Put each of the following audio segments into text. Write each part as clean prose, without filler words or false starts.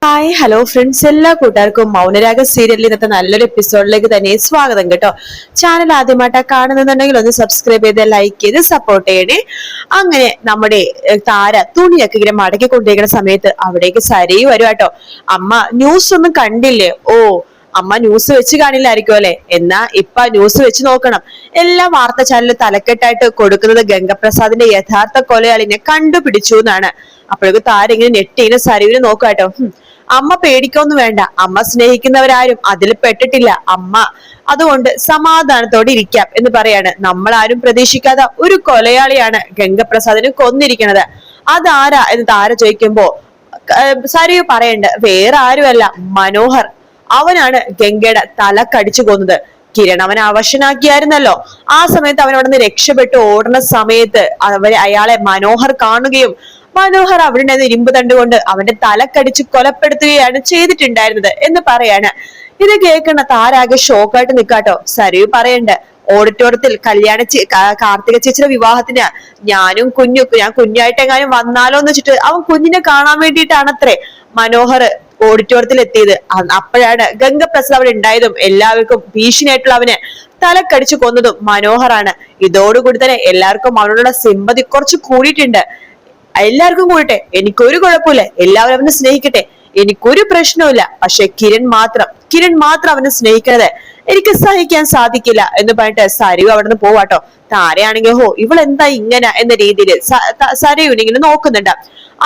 Hi hello friends, എല്ലാ കൂട്ടുകാർക്കും മൗനരാഗ സീരിയലിൽ ഇന്നത്തെ നല്ലൊരു എപ്പിസോഡിലേക്ക് തന്നെ സ്വാഗതം കേട്ടോ. ചാനൽ ആദ്യമായിട്ടാണ് കാണുന്നുണ്ടെങ്കിൽ ഒന്ന് സബ്സ്ക്രൈബ് ചെയ്ത് ലൈക്ക് ചെയ്ത് സപ്പോർട്ട് ചെയ്യണേ. അങ്ങനെ നമ്മുടെ താര തുണിയൊക്കെ ഇങ്ങനെ മടക്കി കൊണ്ടിരിക്കുന്ന സമയത്ത് അവിടേക്ക് സരയു വരും കേട്ടോ. അമ്മ ന്യൂസ് ഒന്നും കണ്ടില്ലേ? ഓ, അമ്മ ന്യൂസ് വെച്ച് കാണില്ലായിരിക്കും അല്ലെ? എന്നാ ഇപ്പൊ ന്യൂസ് വെച്ച് നോക്കണം. എല്ലാ വാർത്താ ചാനലിൽ തലക്കെട്ടായിട്ട് കൊടുക്കുന്നത് ഗംഗപ്രസാദിന്റെ യഥാർത്ഥ കൊലയാളിനെ കണ്ടുപിടിച്ചു എന്നാണ്. അപ്പോഴേക്കും താര ഇങ്ങനെ നെറ്റിങ്ങനെ സരയുവിനെ നോക്കാട്ടോ. അമ്മ പേടിക്കൊന്നും വേണ്ട, അമ്മ സ്നേഹിക്കുന്നവരാരും അതിൽ പെട്ടിട്ടില്ല അമ്മ, അതുകൊണ്ട് സമാധാനത്തോടെ ഇരിക്കാം എന്ന് പറയാണ്. നമ്മൾ ആരും പ്രതീക്ഷിക്കാത്ത ഒരു കൊലയാളിയാണ് ഗംഗപ്രസാദിനെ കൊന്നിരിക്കുന്നത്. അതാരാ എന്ന് താര ചോദിക്കുമ്പോ സരയു പറയണ്ട്, വേറെ ആരുമല്ല, മനോഹർ. അവനാണ് ഗംഗയുടെ തല കടിച്ചു കൊന്നത്. കിരൺ അവനെ അവശനാക്കിയായിരുന്നല്ലോ. ആ സമയത്ത് അവൻ അവിടെ നിന്ന് രക്ഷപ്പെട്ട് ഓടുന്ന സമയത്ത് അയാളെ മനോഹർ കാണുകയും മനോഹർ അവിടെ ഇരുമ്പ് തണ്ടുകൊണ്ട് അവന്റെ തലക്കടിച്ച് കൊലപ്പെടുത്തുകയാണ് ചെയ്തിട്ടുണ്ടായിരുന്നത് എന്ന് പറയാണ്. ഇത് കേൾക്കുന്ന താരാകെ ഷോക്കായിട്ട് നിക്കാട്ടോ. സരയു പറയണ്ട്, ഓഡിറ്റോറിയത്തിൽ കാർത്തിക ചേച്ചിയുടെ വിവാഹത്തിന് ഞാൻ കുഞ്ഞായിട്ട് എങ്ങാനും വന്നാലോ എന്ന് വെച്ചിട്ട് അവൻ കുഞ്ഞിനെ കാണാൻ വേണ്ടിയിട്ടാണത്രേ മനോഹർ ഓഡിറ്റോറിയത്തിൽ എത്തിയത്. അപ്പോഴാണ് ഗംഗപ്രസാദ് അവിടെ ഉണ്ടായതും എല്ലാവർക്കും ഭീഷണിയായിട്ടുള്ള അവന് തലക്കടിച്ചു കൊന്നതും മനോഹറാണ്. ഇതോടുകൂടി തന്നെ എല്ലാവർക്കും അവനോടുള്ള സിമ്പതി കുറച്ച് കൂടിയിട്ടുണ്ട്. എല്ലാവർക്കും കൂടട്ടെ, എനിക്കൊരു കുഴപ്പമില്ല, എല്ലാവരും അവനെ സ്നേഹിക്കട്ടെ, എനിക്കൊരു പ്രശ്നവുമില്ല. പക്ഷെ കിരൺ മാത്രം അവനെ സ്നേഹിക്കുന്നത് എനിക്ക് സഹിക്കാൻ സാധിക്കില്ല എന്ന് പറഞ്ഞിട്ട് സരയു അവിടെ നിന്ന് പോവാട്ടോ. താരയാണെങ്കിൽ ഹോ, ഇവളെന്താ ഇങ്ങനെ എന്ന രീതിയിൽ സരയുവിനെ ഇങ്ങനെ നോക്കുന്നുണ്ട്.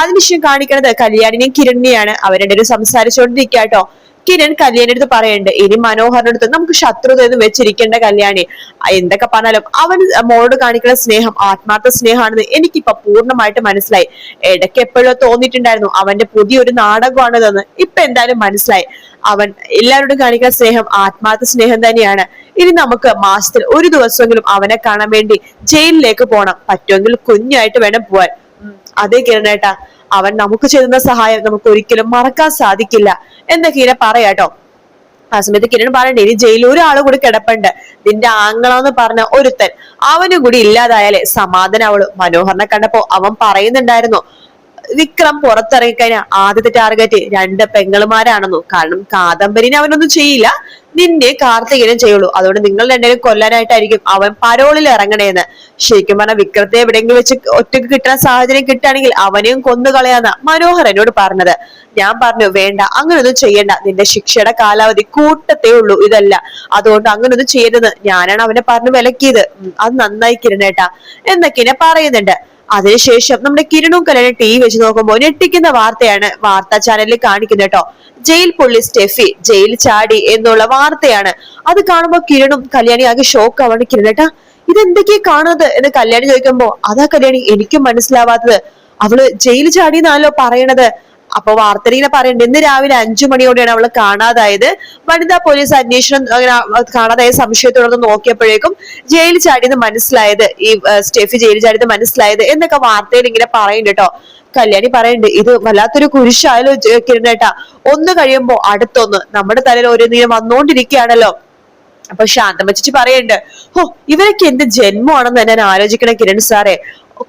അതിനുശേഷം കാണിക്കുന്നത് കല്യാണിനെയും കിരണിനെയാണ്. അവരുടെ സംസാരിച്ചുകൊണ്ടിരിക്കാട്ടോ. കിരൺ കല്യാണി അടുത്ത് പറയുന്നുണ്ട്, ഇനി മനോഹറിന്റെ അടുത്ത് നമുക്ക് ശത്രുത എന്ന് വെച്ചിരിക്കേണ്ട കല്യാണി. എന്തൊക്കെ പറഞ്ഞാലും അവൻ മോളോട് കാണിക്കുന്ന സ്നേഹം ആത്മാർത്ഥ സ്നേഹമാണെന്ന് എനിക്കിപ്പൊ പൂർണ്ണമായിട്ട് മനസ്സിലായി. ഇടയ്ക്ക് എപ്പോഴോ തോന്നിയിട്ടുണ്ടായിരുന്നു അവന്റെ പുതിയൊരു നാടകമാണിതെന്ന്. ഇപ്പൊ എന്തായാലും മനസ്സിലായി. അവൻ എല്ലാവരോടും കാണിക്കുന്ന സ്നേഹം ആത്മാർത്ഥ സ്നേഹം തന്നെയാണ്. ഇനി നമുക്ക് മാസത്തിൽ ഒരു ദിവസമെങ്കിലും അവനെ കാണാൻ വേണ്ടി ജയിലിലേക്ക് പോകണം. പറ്റുമെങ്കിൽ കുഞ്ഞായിട്ട് വേണം പോവാൻ. അതേ കിരണേട്ടാ, അവൻ നമുക്ക് ചെയ്യുന്ന സഹായം നമുക്ക് ഒരിക്കലും മറക്കാൻ സാധിക്കില്ല എന്നൊക്കെ ഇങ്ങനെ പറയാട്ടോ. ആ സമയത്ത് കിരൺ പറയണ്ടേ, ഇനി ജയിലിൽ ഒരാള് കൂടി കിടപ്പുണ്ട്, നിന്റെ ആങ്ങളാന്ന് പറഞ്ഞ ഒരുത്തൻ, അവനും കൂടി ഇല്ലാതായാലേ സമാധാനാവുള്ളൂ. മനോഹറിനെ കണ്ടപ്പോ അവൻ പറയുന്നുണ്ടായിരുന്നു, വിക്രം പുറത്തിറങ്ങിക്കഴിഞ്ഞാൽ ആദ്യത്തെ ടാർഗറ്റ് 2 പെങ്ങളുമാരാണെന്നു. കാരണം കാദംബരിനെ അവനൊന്നും ചെയ്യില്ല, നിന്നെ കാർത്തികനും ചെയ്യുള്ളൂ. അതുകൊണ്ട് നിങ്ങൾ രണ്ടുപേരും കൊല്ലാനായിട്ടായിരിക്കും അവൻ പരോളിൽ ഇറങ്ങണേന്ന്. ശരിക്കും പറഞ്ഞാൽ വിക്രത്തെ എവിടെയെങ്കിലും വെച്ച് ഒറ്റക്ക് കിട്ടുന്ന സാഹചര്യം കിട്ടുകയാണെങ്കിൽ അവനെയും കൊന്നുകളയാന്ന മനോഹർ എന്നോട് പറഞ്ഞത്. ഞാൻ പറഞ്ഞു, വേണ്ട, അങ്ങനൊന്നും ചെയ്യണ്ട, നിന്റെ ശിക്ഷയുടെ കാലാവധി കൂട്ടത്തേ ഉള്ളൂ ഇതല്ല, അതുകൊണ്ട് അങ്ങനൊന്നും ചെയ്യരുതെന്ന് ഞാനാണ് അവനെ പറഞ്ഞു വിലക്കിയത്. അത് നന്നായി കിരണേട്ടാ എന്നൊക്കെ പറയുന്നുണ്ട്. അതിനുശേഷം നമ്മുടെ കിരണും കല്യാണം ടി വി വെച്ച് നോക്കുമ്പോൾ ഞെട്ടിക്കുന്ന വാർത്തയാണ് വാർത്താ ചാനലിൽ കാണിക്കുന്നത് കേട്ടോ. ജയിൽ പുള്ളി സ്റ്റെഫി ജയിൽ ചാടി എന്നുള്ള വാർത്തയാണ്. അത് കാണുമ്പോൾ കിരണും കല്യാണി ആകെ ഷോക്ക് ആവാണ്. കിരണേട്ടാ, ഇതെന്തൊക്കെയാ കാണുന്നത് എന്ന് കല്യാണി ചോദിക്കുമ്പോ, അതാ കല്യാണി എനിക്കും മനസ്സിലാവാത്തത്, അവള് ജയിൽ ചാടി എന്നാണല്ലോ പറയണത്. അപ്പൊ വാർത്തയിൽ ഇങ്ങനെ പറയുന്നുണ്ട്, ഇന്ന് രാവിലെ 5 മണിയോടെയാണ് അവള് കാണാതായത്. വനിതാ പോലീസ് അന്വേഷണം കാണാതായ സംശയത്തോടൊന്ന് നോക്കിയപ്പോഴേക്കും ജയിൽ ചാടിയെന്ന് മനസ്സിലായത്, ഈ സ്റ്റെഫി ജയിൽ ചാടിയത് മനസ്സിലായത് എന്നൊക്കെ വാർത്തയിൽ ഇങ്ങനെ പറയുന്നുണ്ട് കേട്ടോ. കല്യാണി പറയുന്നുണ്ട്, ഇത് വല്ലാത്തൊരു കുരിശായാലോ കിരണേട്ടാ, ഒന്ന് കഴിയുമ്പോ അടുത്തൊന്ന് നമ്മുടെ തലയിൽ ഓരോ നീളം വന്നോണ്ടിരിക്കുകയാണല്ലോ. അപ്പൊ ശാന്തമ്മ ചേച്ചി പറയുന്നുണ്ട്, ഹോ, ഇവരൊക്കെ എന്ത് ജന്മമാണെന്ന് ഞാൻ ആലോചിക്കണ കിരൺ സാറേ,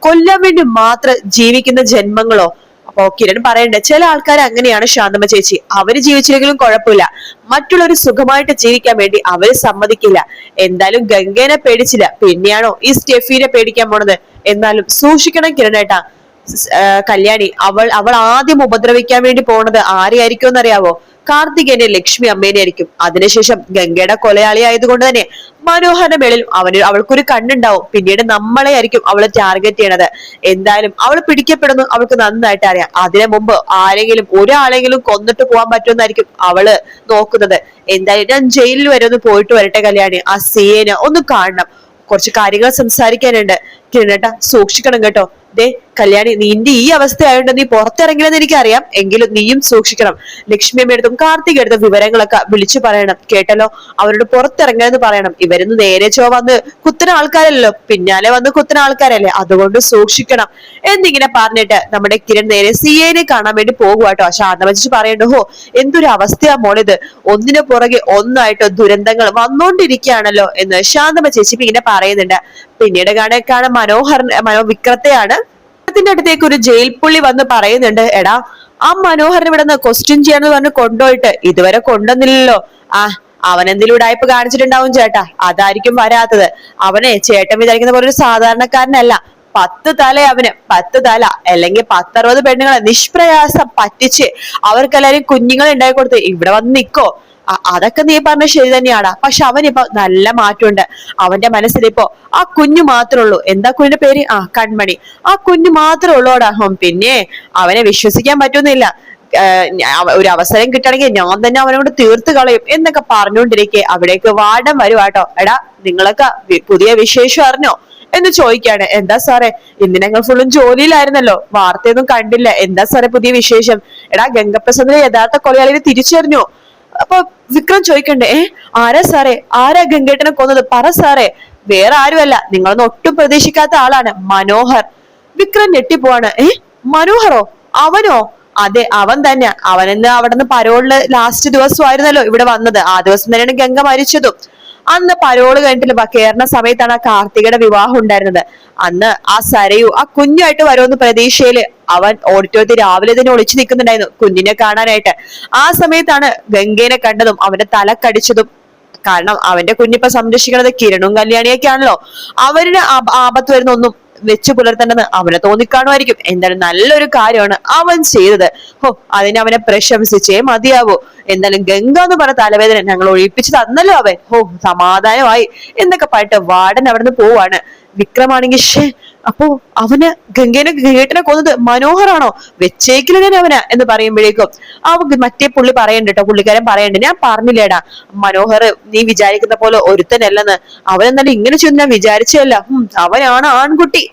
കൊല്ലാൻ വേണ്ടി മാത്രം ജീവിക്കുന്ന ജന്മങ്ങളോ? അപ്പൊ കിരൺ പറയണ്ടേ, ചില ആൾക്കാർ അങ്ങനെയാണ് ശാന്തമ്മ ചേച്ചി, അവര് ജീവിച്ചില്ലെങ്കിലും കുഴപ്പമില്ല, മറ്റുള്ളവർ സുഖമായിട്ട് ജീവിക്കാൻ വേണ്ടി അവര് സമ്മതിക്കില്ല. എന്തായാലും ഗംഗേനെ പേടിച്ചില്ല, പിന്നെയാണോ ഈ സ്റ്റെഫിനെ പേടിക്കാൻ പോണത്? എന്നാലും സൂക്ഷിക്കണം കിരണേട്ടാ. കല്യാണി അവൾ ആദ്യം ഉപദ്രവിക്കാൻ വേണ്ടി പോണത് ആരെയായിരിക്കും എന്നറിയാവോ? കാർത്തികേനെ ലക്ഷ്മി അമ്മേനെ ആയിരിക്കും. അതിനുശേഷം ഗംഗയുടെ കൊലയാളി ആയതുകൊണ്ട് തന്നെ മനോഹരന്റെ മേളിൽ അവൾക്കൊരു കണ്ണുണ്ടാവും. പിന്നീട് നമ്മളെ ആയിരിക്കും അവള് ടാർഗറ്റ് ചെയ്യണത്. എന്തായാലും അവൾ പിടിക്കപ്പെടുന്നു അവൾക്ക് നന്നായിട്ട് അറിയാം. അതിനു മുമ്പ് ഒരാളെങ്കിലും കൊന്നിട്ട് പോകാൻ പറ്റുമെന്നായിരിക്കും അവള് നോക്കുന്നത്. എന്തായാലും ഞാൻ ജയിലിൽ വരെ ഒന്ന് പോയിട്ട് വരട്ടെ കല്യാണി, ആ സിയേനെ ഒന്ന് കാണണം, കുറച്ച് കാര്യങ്ങൾ സംസാരിക്കാനുണ്ട്. കിരണേട്ടാ, സൂക്ഷിക്കണം കേട്ടോ. ദേ കല്യാണി, നിന്റെ ഈ അവസ്ഥ ആയതുകൊണ്ട് നീ പുറത്തിറങ്ങില്ലെന്ന് എനിക്കറിയാം, എങ്കിലും നീയും സൂക്ഷിക്കണം. ലക്ഷ്മിയമ്മ എടുത്തും കാർത്തിക എടുത്തും വിവരങ്ങളൊക്കെ വിളിച്ചു പറയണം, കേട്ടല്ലോ? അവരോട് പുറത്തിറങ്ങലെന്ന് പറയണം. ഇവരൊന്ന് നേരെ വന്ന് കുത്തുന്ന ആൾക്കാരല്ലോ, പിന്നാലെ വന്ന് കുത്തുന്ന ആൾക്കാരല്ലേ, അതുകൊണ്ട് സൂക്ഷിക്കണം എന്നിങ്ങനെ പറഞ്ഞിട്ട് നമ്മുടെ കിരൺ നേരെ സിഐനെ കാണാൻ വേണ്ടി പോകുവാട്ടോ. ശാന്തമ്മ ചേച്ചി പറയണ്ടോ, ഹോ, എന്തൊരു അവസ്ഥയാ മോളിത്, ഒന്നിനു പുറകെ ഒന്നായിട്ട് ദുരന്തങ്ങൾ വന്നോണ്ടിരിക്കുകയാണല്ലോ എന്ന് ശാന്തമ്മ ചേച്ചി ഇങ്ങനെ പറയുന്നുണ്ട്. പിന്നീട് കാണാൻ വിക്രത്തെയാണ്. ത്തിന്റെ അടുത്തേക്ക് ഒരു ജയിൽ പുള്ളി വന്ന് പറയുന്നുണ്ട്, എടാ ആ മനോഹരൻ ഇവിടെ നിന്ന് ക്വസ്റ്റ്യൻ ചെയ്യാന്ന് പറഞ്ഞ് കൊണ്ടുപോയിട്ട് ഇതുവരെ കൊണ്ടുവന്നില്ലല്ലോ. അവനെന്തെങ്കിലും ഉടായ്പ കാണിച്ചിട്ടുണ്ടാവും ചേട്ടാ, അതായിരിക്കും വരാത്തത്. അവനെ ചേട്ടൻ വിചാരിക്കുന്ന പോലെ ഒരു സാധാരണക്കാരനല്ല. 10 തല അവന്, 10 തല, അല്ലെങ്കിൽ 10-60 പെണ്ണുങ്ങളെ നിഷ്പ്രയാസം പറ്റിച്ച് അവർക്കെല്ലാരും കുഞ്ഞുങ്ങളെ ഉണ്ടാക്കി കൊടുത്ത് ഇവിടെ വന്ന് നിക്കോ? അതൊക്കെ നീ പറഞ്ഞ ശരി തന്നെയാടാ. പക്ഷെ അവനിപ്പോ നല്ല മാറ്റമുണ്ട്. അവന്റെ മനസ്സിലിപ്പോ ആ കുഞ്ഞു മാത്രമേ ഉള്ളൂ. എന്താ കുഞ്ഞിന്റെ പേര്? കൺമണി. ആ കുഞ്ഞു മാത്രമേ ഉള്ളൂടാ. പിന്നെ അവനെ വിശ്വസിക്കാൻ പറ്റുന്നില്ല. ഒരു അവസരം കിട്ടണമെങ്കിൽ ഞാൻ തന്നെ അവനോട് തീർത്ത് കളയും എന്നൊക്കെ പറഞ്ഞുകൊണ്ടിരിക്കെ അവിടേക്ക് വാർഡൻ വരുവാട്ടോ. എടാ, നിങ്ങളൊക്കെ പുതിയ വിശേഷം അറിഞ്ഞോ എന്ന് ചോദിക്കാണ്. എന്താ സാറേ, ഇന്ന് ഞങ്ങൾ ഫുള്ളും ജോലിയിലായിരുന്നല്ലോ, വാർത്തയൊന്നും കണ്ടില്ല. എന്താ സാറേ പുതിയ വിശേഷം? എടാ, ഗംഗപ്രസാദിനെ യഥാർത്ഥ കൊലയാളിനെ തിരിച്ചറിഞ്ഞോ? അപ്പൊ വിക്രം ചോദിക്കണ്ടേ, ആരാ സാറേ, ആരാ ഗംഗേട്ടനെ കൊന്നത്? പറ സാറേ. വേറെ ആരുമല്ല, നിങ്ങളൊന്നും ഒട്ടും പ്രതീക്ഷിക്കാത്ത ആളാണ്, മനോഹർ. വിക്രം ഞെട്ടിപ്പോവാണ്. മനോഹറോ? അവനോ? അതെ, അവൻ തന്നെ. അവനെന്ന് അവിടെ നിന്ന് പരോളില് ലാസ്റ്റ് ദിവസമായിരുന്നല്ലോ ഇവിടെ വന്നത്. ആ ദിവസം തന്നെയാണ് ഗംഗ മരിച്ചതും. അന്ന് പരോള് കഴിഞ്ഞിട്ട് കയറുന്ന സമയത്താണ് ആ കാർത്തികയുടെ വിവാഹം ഉണ്ടായിരുന്നത്. അന്ന് ആ സരയു ആ കുഞ്ഞായിട്ട് വരുമെന്ന് പ്രതീക്ഷയില് അവൻ ഓഡിറ്റോറിയത്തിൽ രാവിലെ തന്നെ ഒളിച്ചു നിൽക്കുന്നുണ്ടായിരുന്നു കുഞ്ഞിനെ കാണാനായിട്ട്. ആ സമയത്താണ് ഗംഗേനെ കണ്ടതും അവന്റെ തല കടിച്ചതും. കാരണം അവന്റെ കുഞ്ഞിപ്പോ സംരക്ഷിക്കുന്നത് കിരണും കല്യാണിയൊക്കെ ആണല്ലോ. അവരുടെ ആപത്ത് വരുന്ന ഒന്നും വെച്ചു പുലർത്തേണ്ടെന്ന് അവനെ തോന്നിക്കാണുമായിരിക്കും. എന്തായാലും നല്ലൊരു കാര്യമാണ് അവൻ ചെയ്തത്. അതിന് അവനെ പ്രശംസിച്ചേ മതിയാവൂ. എന്തായാലും ഗംഗ എന്ന് പറഞ്ഞ തലവേദന ഞങ്ങൾ ഒഴിപ്പിച്ചു തന്നല്ലോ അവൻ. സമാധാനമായി എന്നൊക്കെ പറഞ്ഞിട്ട് വാർഡൻ അവിടുന്ന് പോവാണ്. വിക്രമാണെങ്കിൽ അപ്പോ ഗംഗേട്ടനെ കൊന്നത് മനോഹറാണോ? വെച്ചേക്കില്ല അവന് എന്ന് പറയുമ്പോഴേക്കും മറ്റേ പുള്ളി പറയണ്ടോ, പുള്ളിക്കാരൻ പറയണ്ട്, ഞാൻ പറഞ്ഞില്ലേടാ മനോഹർ നീ വിചാരിക്കുന്ന പോലെ ഒരുത്തനല്ലെന്ന്. അവനെന്നാലും ഇങ്ങനെ ചെയ്യുന്ന ഞാൻ വിചാരിച്ചല്ല. അവനാണ് ആൺകുട്ടി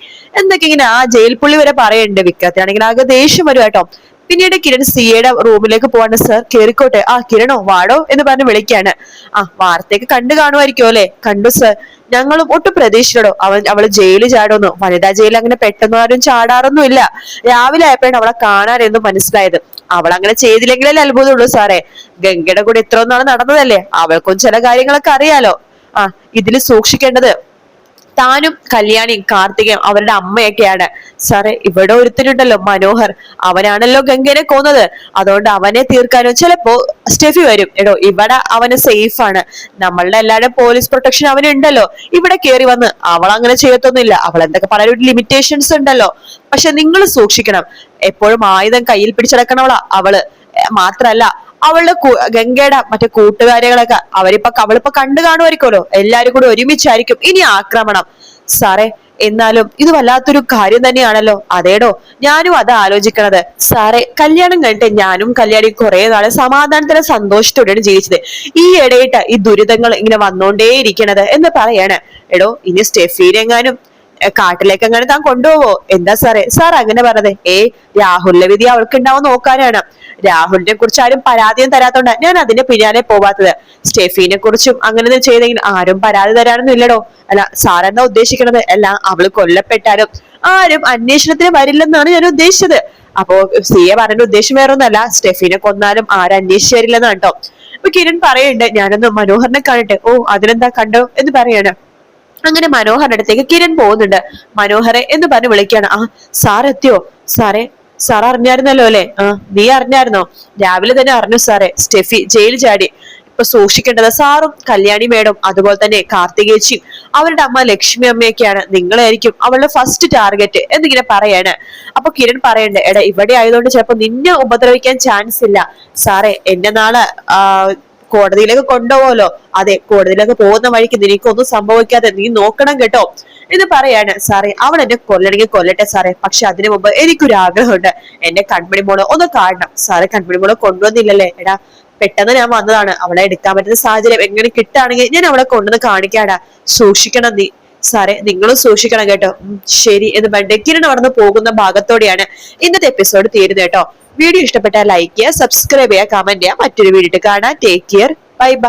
എന്നൊക്കെ ഇങ്ങനെ ആ ജയിൽ പുള്ളി വരെ പറയണ്ട്. വിക്രത്തിനാണെങ്കിൽ ആകെ ദേഷ്യം വരും കേട്ടോ. പിന്നീട് കിരൺ സിയുടെ റൂമിലേക്ക് പോവാണ്. സർ കേറിക്കോട്ടെ. കിരണോ വാടോ എന്ന് പറഞ്ഞ് വിളിക്കാണ്. വാർത്തയൊക്കെ കണ്ടു കാണുമായിരിക്കും അല്ലെ? കണ്ടു സർ. ഞങ്ങളും ഒട്ടും പ്രതീക്ഷിച്ചോ അവള് ജയിലിൽ ചാടുന്നു. വനിതാ ജയിലിൽ അങ്ങനെ പെട്ടെന്ന് ആരും ചാടാറൊന്നും ഇല്ല. രാവിലെ ആയപ്പോഴാണ് അവളെ കാണാനെന്നും മനസ്സിലായത്. അവൾ അങ്ങനെ ചെയ്തില്ലെങ്കിലല്ലേ അത്ഭുതമുള്ളൂ സാറേ. ഗംഗയുടെ കൂടെ ഇത്ര നാൾ നടന്നതല്ലേ, അവൾക്കും ചില കാര്യങ്ങളൊക്കെ അറിയാലോ. ഇതില് സൂക്ഷിക്കേണ്ടത് താനും കല്യാണിയും കാർത്തികയും അവരുടെ അമ്മയൊക്കെയാണ്. സാറേ, ഇവിടെ ഒരുത്തനുണ്ടല്ലോ മനോഹർ, അവനാണല്ലോ ഗംഗേനെ കൊന്നത്. അതുകൊണ്ട് അവനെ തീർക്കാനോ ചിലപ്പോ സ്റ്റെഫി വരും. ഇവിടെ അവന് സേഫ് ആണ്, നമ്മളുടെ എല്ലാവരുടെ പോലീസ് പ്രൊട്ടക്ഷൻ അവനുണ്ടല്ലോ. ഇവിടെ കേറി വന്ന് അവൾ അങ്ങനെ ചെയ്യത്തൊന്നുമില്ല. അവൾ എന്തൊക്കെ പറയാൻ ഒരു ലിമിറ്റേഷൻസ് ഉണ്ടല്ലോ. പക്ഷെ നിങ്ങൾ സൂക്ഷിക്കണം. എപ്പോഴും ആയുധം കയ്യിൽ പിടിച്ചടക്കണവളാ അവള്. മാത്രല്ല അവളുടെ ഗംഗയുടെ മറ്റേ കൂട്ടുകാരികളൊക്കെ അവളിപ്പോ കണ്ടു കാണുമായിരിക്കുമല്ലോ. എല്ലാരും കൂടി ഒരുമിച്ചായിരിക്കും ഇനി ആക്രമണം. സാറേ, എന്നാലും ഇത് വല്ലാത്തൊരു കാര്യം തന്നെയാണല്ലോ. അതേടോ, ഞാനും അത് ആലോചിക്കണത്. സാറേ, കല്യാണം കഴിഞ്ഞിട്ട് ഞാനും കല്യാണി കുറെ നാളെ സമാധാനത്തിലെ സന്തോഷത്തോടെയാണ് ജീവിച്ചത്. ഈ ഇടയിട്ട് ഈ ദുരിതങ്ങൾ ഇങ്ങനെ വന്നോണ്ടേയിരിക്കണത് എന്ന് പറയാണ്. ഇനി സ്റ്റെഫീനെങ്ങാനും കാട്ടിലേക്ക് അങ്ങനെ താൻ കൊണ്ടുപോവോ? എന്താ സാറേ സാർ അങ്ങനെ പറഞ്ഞത്? രാഹുലിന്റെ വിധി അവൾക്ക് ഉണ്ടാവും നോക്കാനാണ്. രാഹുലിനെ കുറിച്ച് ആരും പരാതിയും തരാത്തോണ്ടാ ഞാൻ അതിന്റെ പിന്നാലെ പോവാത്തത്. സ്റ്റെഫീനെ കുറിച്ചും അങ്ങനെ ചെയ്തെങ്കിൽ ആരും പരാതി തരാനൊന്നും ഇല്ലടോ. അല്ല, സാർ എന്താ ഉദ്ദേശിക്കണത്? അല്ല, അവള് കൊല്ലപ്പെട്ടാലും ആരും അന്വേഷണത്തിന് വരില്ലെന്നാണ് ഞാൻ ഉദ്ദേശിച്ചത്. അപ്പോ സിയെ പറഞ്ഞ ഉദ്ദേശം വേറെ ഒന്നല്ല, സ്റ്റെഫീനെ കൊന്നാലും ആരും അന്വേഷിച്ചു വരില്ലെന്നാണ് കേട്ടോ. അപ്പൊ കിരൺ പറയുന്നുണ്ട്, ഞാനൊന്ന് മനോഹറിനെ കാണട്ടെ. അതിനെന്താ കണ്ടോ എന്ന് പറയാണ്. അങ്ങനെ മനോഹറിന്റെ അടുത്തേക്ക് കിരൺ പോകുന്നുണ്ട്. മനോഹരെ എന്ന് പറഞ്ഞ് വിളിക്കാണ്. സാർ എത്തിയോ? സാറേ, സാർ അറിഞ്ഞായിരുന്നല്ലോ അല്ലെ? നീ അറിഞ്ഞായിരുന്നോ? രാവിലെ തന്നെ അറിഞ്ഞു സാറേ, സ്റ്റെഫി ജയിൽ ചാടി. ഇപ്പൊ സൂക്ഷിക്കേണ്ടത് സാറും കല്യാണി മേഡം അതുപോലെ തന്നെ കാർത്തികേച്ചിയും അവരുടെ അമ്മ ലക്ഷ്മി അമ്മയൊക്കെയാണ്. നിങ്ങളായിരിക്കും അവളുടെ ഫസ്റ്റ് ടാർഗറ്റ് എന്നിങ്ങനെ പറയാണ്. അപ്പൊ കിരൺ പറയണ്ടേ, ഇവിടെ ആയതുകൊണ്ട് ചിലപ്പോ നിന്നെ ഉപദ്രവിക്കാൻ ചാൻസ് ഇല്ല സാറേ. എന്നെ നാളെ കോടതിയിലേക്ക് കൊണ്ടുപോകല്ലോ. അതെ, കോടതിയിലേക്ക് പോകുന്ന വഴിക്ക് നിനക്കൊന്നും സംഭവിക്കാതെ നീ നോക്കണം കേട്ടോ എന്ന് പറയാണ്. സാറേ, അവൾ എന്നെ കൊല്ലണമെങ്കിൽ കൊല്ലട്ടെ സാറേ, പക്ഷെ അതിനു മുമ്പ് എനിക്കൊരു ആഗ്രഹമുണ്ട്. എന്റെ കൺമണി മോളെ ഒന്ന് കാണണം. സാറേ, കൺമണി മോളെ കൊണ്ടുവന്നില്ലല്ലേ? പെട്ടെന്ന് ഞാൻ വന്നതാണ്. അവളെ എടുക്കാൻ പറ്റുന്ന സാഹചര്യം എങ്ങനെ കിട്ടുകയാണെങ്കിൽ ഞാൻ അവളെ കൊണ്ടുവന്ന് കാണിക്കാടാ. സൂക്ഷിക്കണം നീ. സാറേ, നിങ്ങളും സൂക്ഷിക്കണം കേട്ടോ. ശരി എന്ന് പറഞ്ഞ് കിരൺ അവിടെ പോകുന്ന ഭാഗത്തോടെയാണ് ഇന്നത്തെ എപ്പിസോഡ് തീരുന്നത് കേട്ടോ. വീഡിയോ ഇഷ്ടപ്പെട്ടാൽ ലൈക്ക് ചെയ്യുക, സബ്സ്ക്രൈബ് ചെയ്യുക, കമന്റ് ചെയ്യുക. മറ്റൊരു വീഡിയോ കാണാൻ. Take care, bye bye.